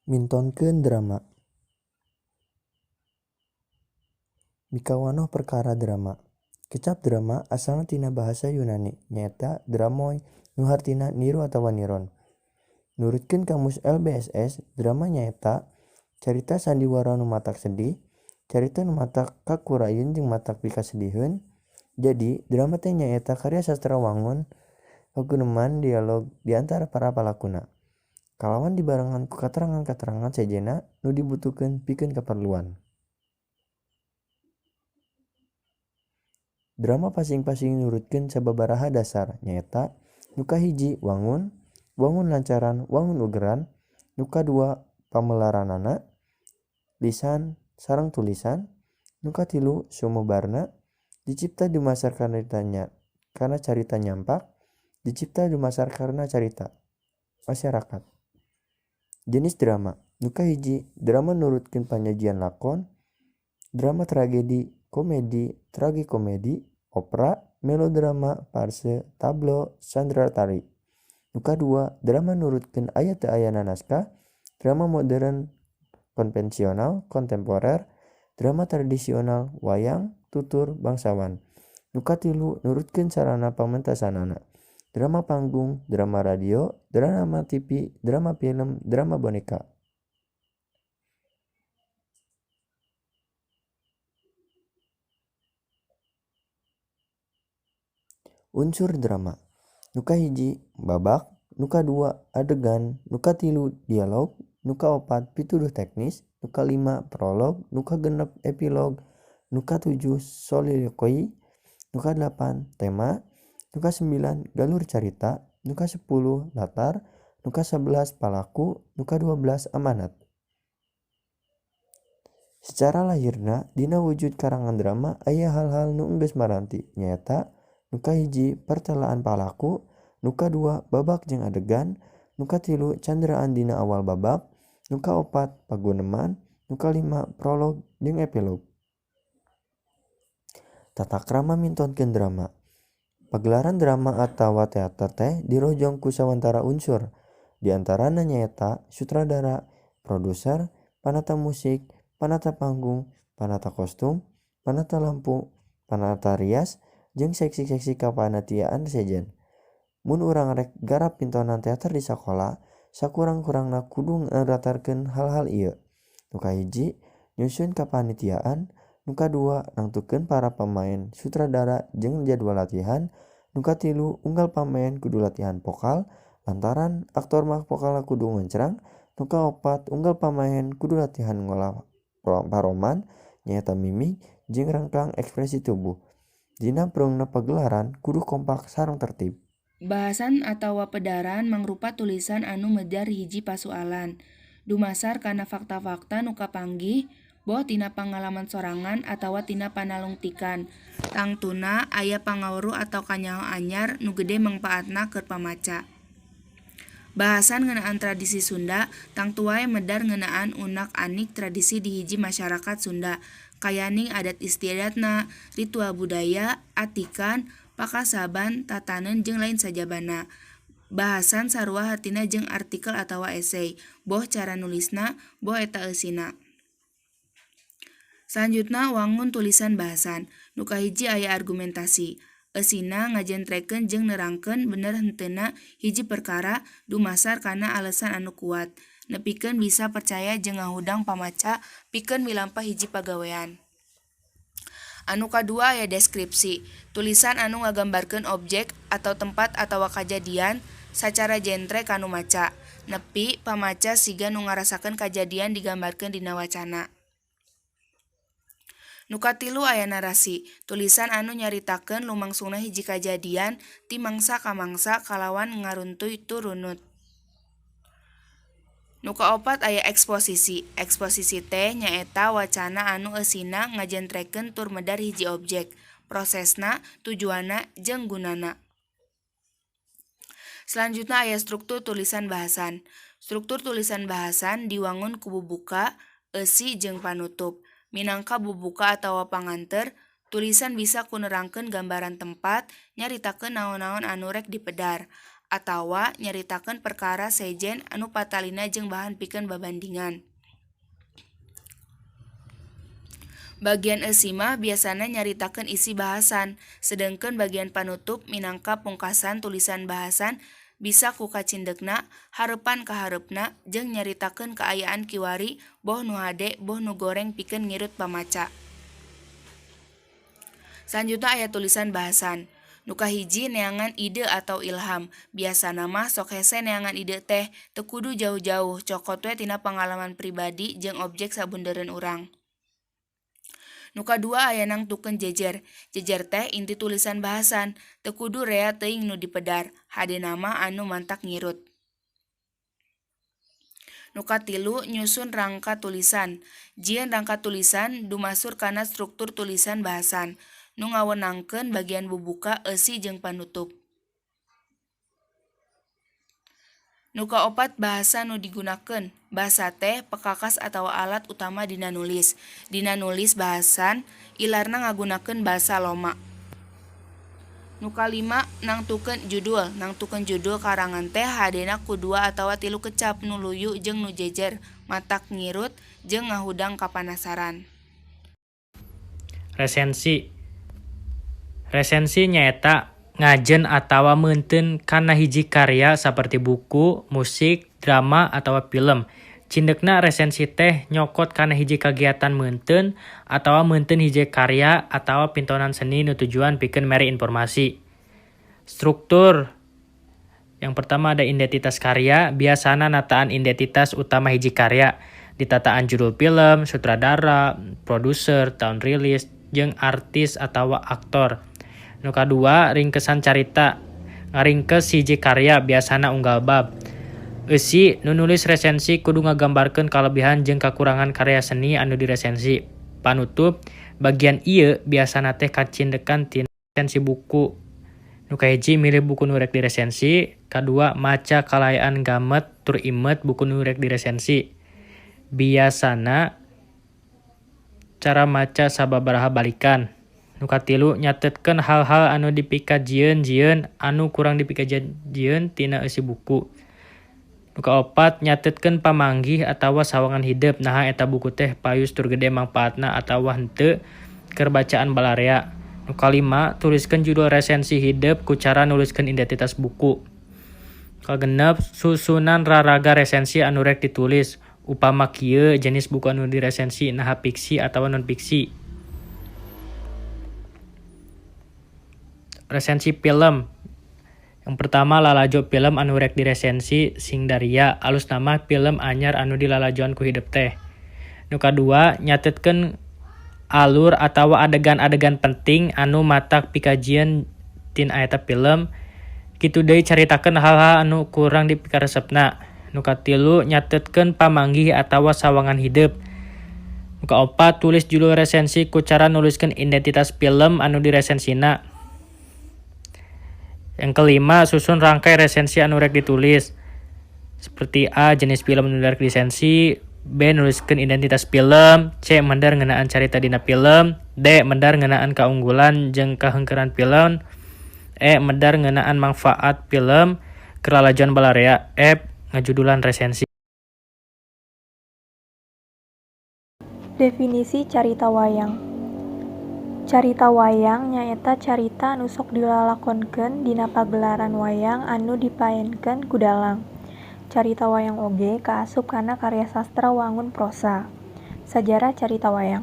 Mintonkeun drama. Mikawanoh perkara drama. Kecap drama asalna tina bahasa Yunani nyaeta dramoi nu hartina niru atawa niron. Nurutkeun kamus LBSS, drama nyaeta carita sandiwara nu matak sedih, carita nu matak kakurayeun jeung matak pikasediheun. Jadi, drama teh nyaeta karya sastra wangun kaguneman dialog di antara para palakuna. Kalawan dibarengan ku katerangan-katerangan sejena nu dibutuhkeun pikeun kaperluan. Drama pasing-pasing nurutkeun sababaraha dasar nyaeta nu kahiji wangun lancaran, wangun ugeran, nu kadua pamelaranana, lisan sareng tulisan, nu katilu sumebarna, dicipta dumasar karena carita nyampak, dicipta dumasar karena carita masyarakat. Jenis drama nu kahiji drama nurutkeun panyajian lakon, drama tragedi, komedi, tragikomedi, opera, melodrama, farse, tablo, sandra tari. Nu kadua drama nurutkeun aya teu ayana naskah, drama modern, konvensional, kontemporer, drama tradisional, wayang, tutur, bangsawan. Nu katilu nurutkeun sarana pamentasanana, drama panggung, drama radio, drama TV, drama film, drama boneka. Unsur drama nu kahiji babak, nu kadua adegan, nu katilu dialog, nu kaopat pituduh teknis, nu kalima prolog, nu kagenep epilog, nu katujuh soliloquy, nu kadelapan tema, nu kasembilan galur carita, nu kasepuluh latar, nu kasebelas palaku, nu kadua belas amanat. Secara lahirna dina wujud karangan drama aya hal-hal nu enggeus maranti nyaeta nu kahiji pertelaan palaku, nu kadua babak jeung adegan, nu katilu canderaan dina awal babak, nu kaopat paguneman, nu kalima prolog jeung epilog. Tata krama mintonkeun drama. Pagelaran drama atawa teater teh dirojong ku sawantara unsur. Di antarana nyaeta sutradara, produser, panata musik, panata panggung, panata kostum, panata lampu, panata rias, jeung seksi-seksi kapanitiaan sejen. Mun urang rek garap pintonan teater di sakola, sakurang-kurangna kudu ngaratarkeun hal-hal ieu. Nu kahiji, nyusun kapanitiaan, nu kadua nangtukeun para pemain, sutradara jeung jadwal latihan, nu katilu unggal pamain kudu latihan vokal lantaran aktor mah vokalna kudu ngoncrang, nu kaopat unggal pamain kudu latihan ngolah paroman nyaeta mimik jeung rangkang ekspresi tubuh. Dina peungna pagelaran kudu kompak sareng tertib. Bahasan atawa pedaran mangrupa tulisan anu medar hiji pasoalan. Dumasar kana fakta-fakta nu kapanggih, boh tina pangalaman sorangan atawa tina panalungtikan. Tangtuna aya pangawruh atau kanyaho anyar nu gede mangpaatna keur pamaca. Bahasan ngeunaan tradisi Sunda, tangtu wae medar ngeunaan unak-anik tradisi di hiji masyarakat Sunda, kayaning adat istiadatna, ritual budaya, atikan, pakasaban, tatanen jeung lain sajabana. Bahasan sarua hartina jeung artikel atawa esei, boh cara nulisna, boh eta eusina. Selanjutna wangun tulisan bahasan. Nu kahiji aya argumentasi. Eusina ngajentrekeun jeung nerangkeun bener henteuna hiji perkara dumasar kana alesan anu kuat, nepikeun bisa percaya jeung ngahudang pamaca pikeun milampah hiji pagawean. Anu kadua aya deskripsi. Tulisan anu ngagambarkeun objek atau tempat atawa kajadian sacara jentre kanu maca, nepi pamaca siga nu ngarasakeun kajadian digambarkeun dina wacana. Nu katilu aya narasi. Tulisan anu nyaritakeun lumangsungna hiji kajadian ti mangsa ka mangsa kalawan ngaruntuy tu runut. Nu kaopat aya eksposisi. Eksposisi teh nyaeta wacana anu eusina ngajentrekeun tur medar hiji objek, prosesna, tujuanna, jeung gunana. Selanjutna aya struktur tulisan bahasan. Struktur tulisan bahasan diwangun ku bubuka, eusi, jeung panutup. Minangka bubuka atawa panganter, tulisan bisa ku nerangkeun gambaran tempat, nyaritakeun naon-naon anu rek dipedar. atawa nyaritakeun perkara sejen anu patalina jeung bahan pikeun babandingan. Bagian eusi mah biasana nyaritakeun isi bahasan, sedengkeun bagian panutup minangka pungkasan tulisan bahasan bisa ku kacindekna, hareupan ka hareupna jeung nyaritakeun kaayaan kiwari, boh nu hade, boh nu goreng pikeun ngirut pamaca. Selanjutnya aya tulisan bahasan. Nu kahiji neangan ide atau ilham. Biasana mah sok hese neangan ide teh teu kudu jauh-jauh, cokot we tina pangalaman pribadi jeung objek sabundereun urang. Nu kadua aya nangtukeun jejer. Jejer teh inti tulisan bahasan, teu kudu rea teuing nu dipedar, hadena mah anu mantak ngirut. Nu katilu nyusun rangka tulisan. Jieun rangka tulisan dumasur kana struktur tulisan bahasan, nu ngawenangkeun bagian bubuka, eusi jeung panutup. Nu kaopat bahasa nu digunakeun. Bahasa teh pekakas atawa alat utama dina nulis. Dina nulis bahasan, ilarna ngagunakeun basa loma. Nu kalima nangtukeun judul. Nangtukeun judul karangan teh hadena ku 2 atawa 3 kecap nu luyu jeung nu jejer, matak ngirut jeung ngahudang kapanasaran. Resensi. Resensi nyaeta ngajen atawa meunteun kana hiji karya saperti buku, musik, drama, atawa film. Cindekna resensi teh nyokot kana hiji kagiatan meunteun atawa meunteun hiji karya atawa pintonan seni nu tujuan pikeun mere informasi. Struktur. Yang pertama ada identitas karya, biasana nataan identitas utama hiji karya. Ditataan judul film, sutradara, produser, tahun rilis, jeung artis atawa aktor. Nu kadua, ringkesan carita. Ngaringkes hiji karya biasana unggal bab. Eusi, nu nulis resensi kudu ngagambarkeun kalebihan jeung kakurangan karya seni anu diresensi. Panutup, bagian ieu biasana teh kacindekan tina resensi buku. Nu kahiji milih buku nu rek diresensi, kadua maca kalayaan gamet tur imet buku nu rek diresensi. Biasana cara maca sababaraha balikan. Nu katilu nyatetkeun hal-hal anu dipikajieun anu kurang dipikajieun tina eusi buku. Nu kaopat nyatetkeun pamanggih atawa sawangan hideup naha eta buku teh payus tur gede mangpaatna atawa henteu keur bacaan balarea. Nu kalima tuliskeun judul resensi hideup ku cara nuliskeun identitas buku. Kagenep susunan raraga resensi anu rek ditulis. Upama kieu jenis buku anu diresensi naha fiksi atawa non fiksi. Resensi film. Yang pertama lalajo film anu rek diresensi Sing Daria, alus nama film anyar anu dilalajoan ku hideup teh. Nu kadua nyatetkeun alur atawa adegan-adegan penting anu matak pikajian tina eta film. Kitu deui caritakeun hal-hal anu kurang dipikaresepna. Nu katilu nyatetkeun pamanggih atawa sawangan hideup. Nu kaopat tulis judul resensi ku cara nuliskeun identitas film anu diresensina. Yang kelima, susun rangkai resensi anu rek ditulis. Seperti A, jenis film anu rek diresensi, B, nuliskeun identitas film, C, mendar ngeunaan carita dina film, D, mendar ngeunaan kaunggulan jeung kahengkeuran film, E, mendar ngeunaan manfaat film, keralajuan balarea, F, ngajudulan resensi. Definisi carita wayang. Carita wayang nyaeta carita anu sok dilalakonkeun dina pagelaran wayang anu dipaenkeun ku dalang. Carita wayang oge kaasup kana karya sastra wangun prosa. Sajarah carita wayang.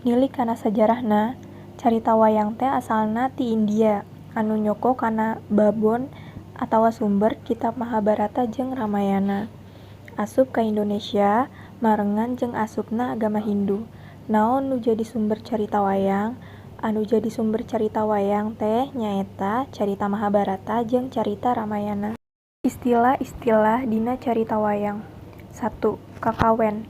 Nilik kana sajarahna, carita wayang teh asalna ti India, anu nyoko kana babon atawa sumber kitab Mahabharata jeung Ramayana. Asup ka Indonesia marengan jeung asupna agama Hindu. Naon nu jadi sumber carita wayang? Anu jadi sumber carita wayang teh nyaeta carita Mahabharata jeung carita Ramayana. Istilah-istilah dina carita wayang. 1. Kakawen.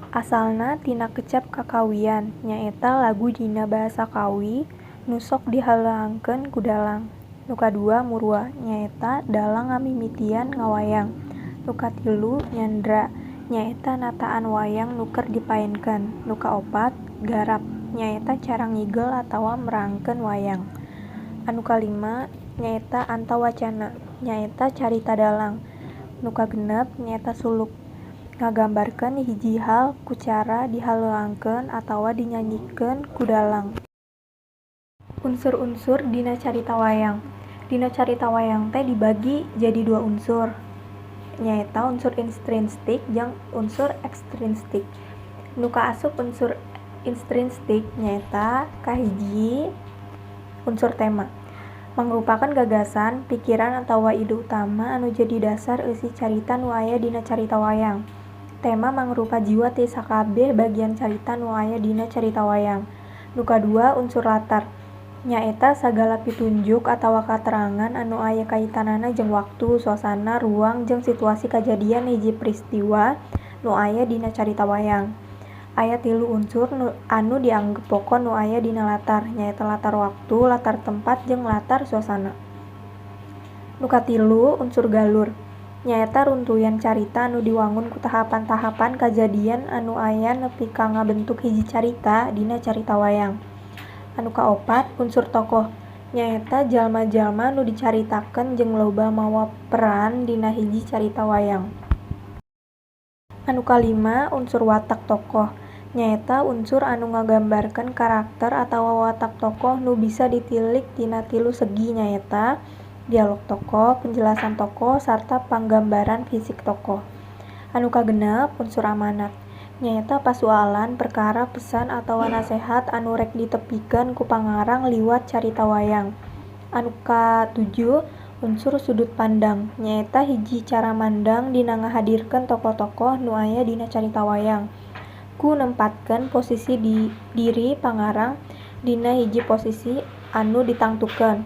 Asalna tina kecap kakawian, nyaeta lagu dina basa Kawi nu sok dihalangkeun ku dalang. Nu kadua murwa, nyaeta dalang ngamimitian ngawayang. Nu katilu nyandra, nyaeta nataan wayang nu keur dipaenkeun. Nu kaopat garap, nyaeta cara ngigel atawa merangkeun wayang. Anu kalima nyaeta antawacana, nyaeta carita dalang. Nu kagenep nyaeta suluk. Ngagambarkeun hiji hal ku cara dihaleuangkeun atawa dinyanyikeun ku dalang. Unsur-unsur dina carita wayang. Dina carita wayang teh dibagi jadi 2 unsur, nyaeta unsur intrinsik jeung unsur ekstrinsik. Nu kaasup unsur intrinsik nyaeta kahiji unsur tema, mangrupakeun gagasan, pikiran atawa ide utama anu jadi dasar eusi carita nu aya dina carita wayang. Tema mangrupa jiwa ti sakabeh bagian carita nu aya dina carita wayang. Nu kadua unsur latar, nyaeta sagala pitunjuk atawa katerangan anu aya kaitanana jeung waktu, suasana, ruang, jeung situasi kajadian hiji peristiwa nu aya dina carita wayang. Aya 3 unsur anu dianggep pokok nu aya dina latar, nyaeta latar waktu, latar tempat, jeung latar suasana. Nu katilu unsur galur, nyaeta runtuyan carita anu diwangun ku tahapan-tahapan kajadian anu aya nepi ka ngabentuk hiji carita dina carita wayang. Anu kaopat unsur tokoh, nyaeta jalma-jalma nu dicaritakeun jeung loba mawa peran dina hiji carita wayang. Anu kalima unsur watak tokoh, nyaeta unsur anu ngagambarkeun karakter atawa watak tokoh nu bisa ditilik tina 3 segi, nyaeta dialog tokoh, penjelasan tokoh, sarta panggambaran fisik tokoh. Anu kagenep unsur amanat, nyaeta pasualan, perkara, pesan atawa nasehat anu rek ditepikeun ku pangarang liwat carita wayang. Anu katujuh unsur sudut pandang, nyaeta hiji cara mandang dina ngahadirkeun tokoh-tokoh nu aya dina carita wayang, ku nempatkeun posisi diri pangarang dina hiji posisi anu ditangtukeun.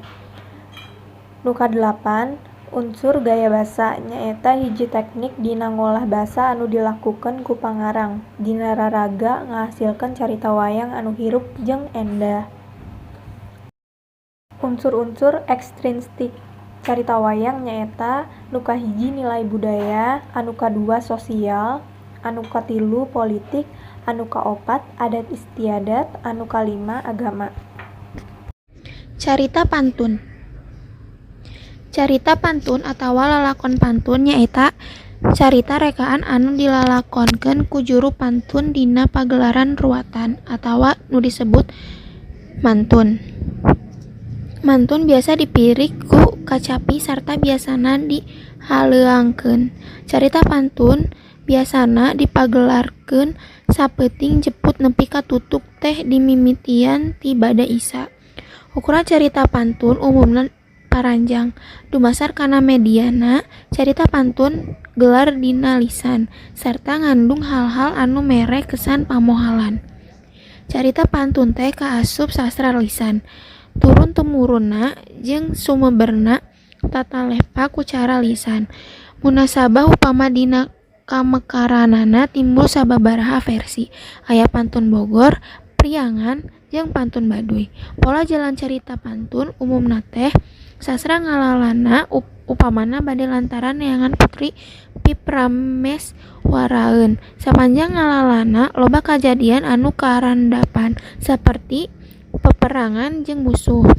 Nu kadelapan unsur gaya basa, nyaeta hiji teknik dina ngolah basa anu dilakukeun ku pangarang dina raraga ngahasilkeun carita wayang anu hirup jeung endah. Unsur-unsur ekstrinsik carita wayang nyaeta nu kahiji nilai budaya, anu kadua sosial, anu katilu politik, anu kaopat adat istiadat, anu kalima agama. Carita pantun. Carita pantun atawa lalakon pantun nyaeta carita rekaan anu dilalakonkeun ku juru pantun dina pagelaran ruatan atawa nu disebut mantun. Mantun biasa dipirik ku kacapi sarta biasana dihaleuangkeun. Carita pantun biasana dipagelarkeun sapeuting jeput nepi ka tutuk teh dimimitian ti bada isa. Ukuran carita pantun umumna paranjang, dumasar kana mediana. Carita pantun gelar dina lisan sarta ngandung hal-hal anu mere kesan pamohalan. Carita pantun teh kaasup sastra lisan, turun-temurunna jeung sumeberna tatalepa ku cara lisan. Munasabah upama dina kamekaranana timbul sababaraha versi. Aya pantun Bogor, Priangan, jeung pantun Baduy. Pola jalan carita pantun umumna teh sastra ngalalana upamana bade lantaran neangan putri piprames waraeun. Sapanjang ngalalana loba kajadian anu karandapan saperti peperangan jeung musuh.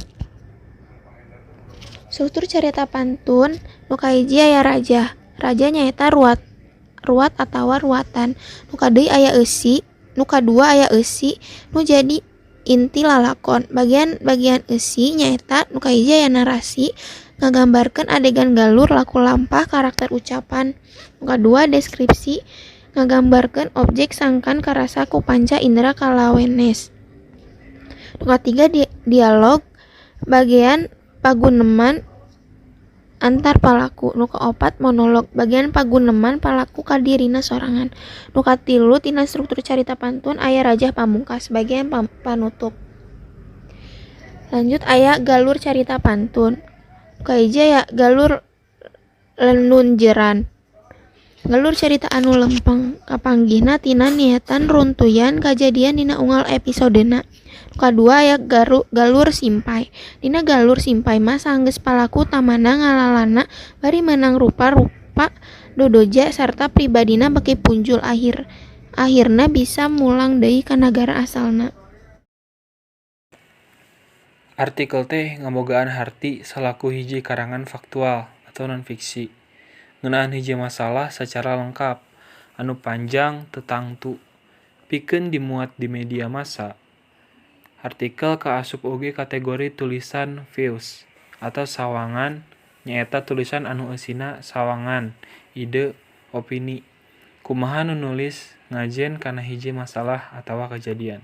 Struktur carita pantun nu kahiji aya raja. Raja nyaeta ruat atawa ruatan. Nu kadeui aya eusi, nu kadua aya eusi nu jadi inti lalakon. Bagian eusi nyaeta nu kahiji aya narasi, ngagambarkeun adegan galur, laku lampah, karakter ucapan. Nu kadua deskripsi, ngagambarkeun objek sangkan karasa ku panca indera kalawenes. Nu katiga dialog, bagian paguneman antar palaku. Nu kaopat monolog, bagian paguneman palaku ka dirina sorangan. Nu katilu tina struktur carita pantun aya raja pamungkas, bagian panutup. Lanjut aya galur carita pantun. Kahiji aya galur lenunjeran. Galur carita anu lempeng kapanggihna tina niatan runtuyan kajadian dina unggal episodena. Kadua aya galur simpai. Dina galur simpai mah sanggeus palaku utamana ngalalana bari meunang rupa-rupa dodoja sarta pribadina beki punjul akhirna bisa mulang deui ka nagara asalna. Artikel teh ngabogaan harti salaku hiji karangan faktual atau non-fiksi. Ngeunaan hiji masalah secara lengkap, anu panjang tetangtu, pikeun dimuat di media massa. Artikel kaasup oge kategori tulisan views atau sawangan, nyaeta tulisan anu eusina sawangan, ide, opini. Kumaha nu nulis ngajen kana hiji masalah atawa kejadian.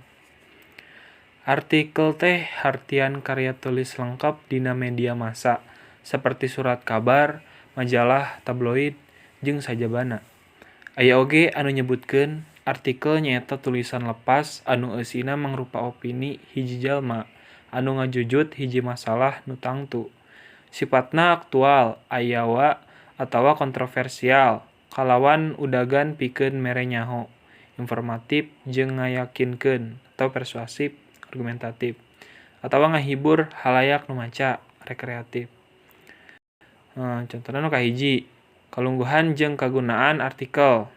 Artikel teh hartian karya tulis lengkap dina media massa saperti surat kabar, majalah, tabloid, jeung sajabana. Aya oge anu nyebutkeun artikel nyaeta tulisan lepas anu eusina mangrupa opini hiji jalma anu ngajujut hiji masalah nu tangtu. Sifatna aktual, ayawa, atawa kontroversial, kalawan udagan pikeun mere nyaho, informatif jeung ngayakinkeun atau persuasif, argumentatif, atawa ngahibur halayak nu maca, rekreatif. Contohna nu kahiji, kalungguhan jeung kagunaan artikel.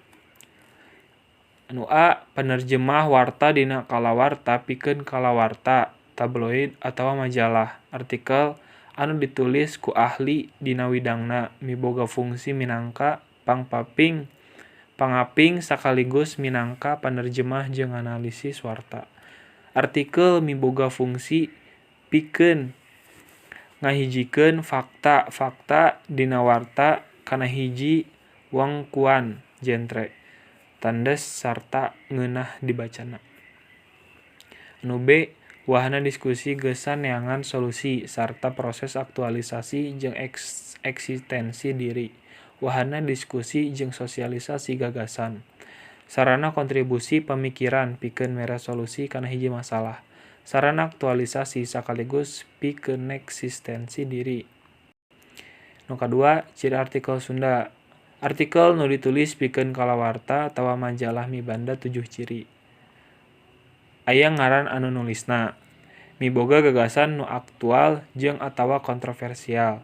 Anu A, penerjemah warta dina kalawarta pikeun kalawarta, tabloid, atawa majalah. Artikel anu ditulis ku ahli dina widangna miboga fungsi minangka pangaping sakaligus minangka penerjemah jeung analisis warta. Artikel miboga fungsi pikeun ngahijikeun fakta-fakta dina warta kana hiji wengkuan genre, tandes sarta ngeunah dibacana. Anu B, wahana diskusi geusan neangan solusi sarta proses aktualisasi jeung eksistensi diri. Wahana diskusi jeung sosialisasi gagasan. Sarana kontribusi pamikiran pikeun mere solusi kana hiji masalah. Sarana aktualisasi sakaligus pikeun eksistensi diri. Nu kadua, ciri artikel Sunda. Artikel nu ditulis pikeun kalawarta atawa majalah mibanda 7 ciri. Aya ngaran anu nulisna. Miboga gagasan nu aktual jeung atawa kontroversial.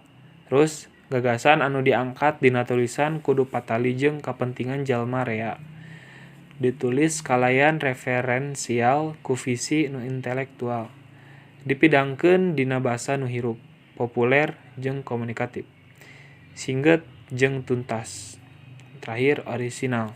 Terus, gagasan anu diangkat dina tulisan kudu patali jeung kapentingan jalma rea. Ditulis kalayan referensial ku visi nu intelektual. Dipidangkeun dina basa nu hirup, populer, jeung komunikatif. Singget jeung tuntas. Terakhir, orisinal.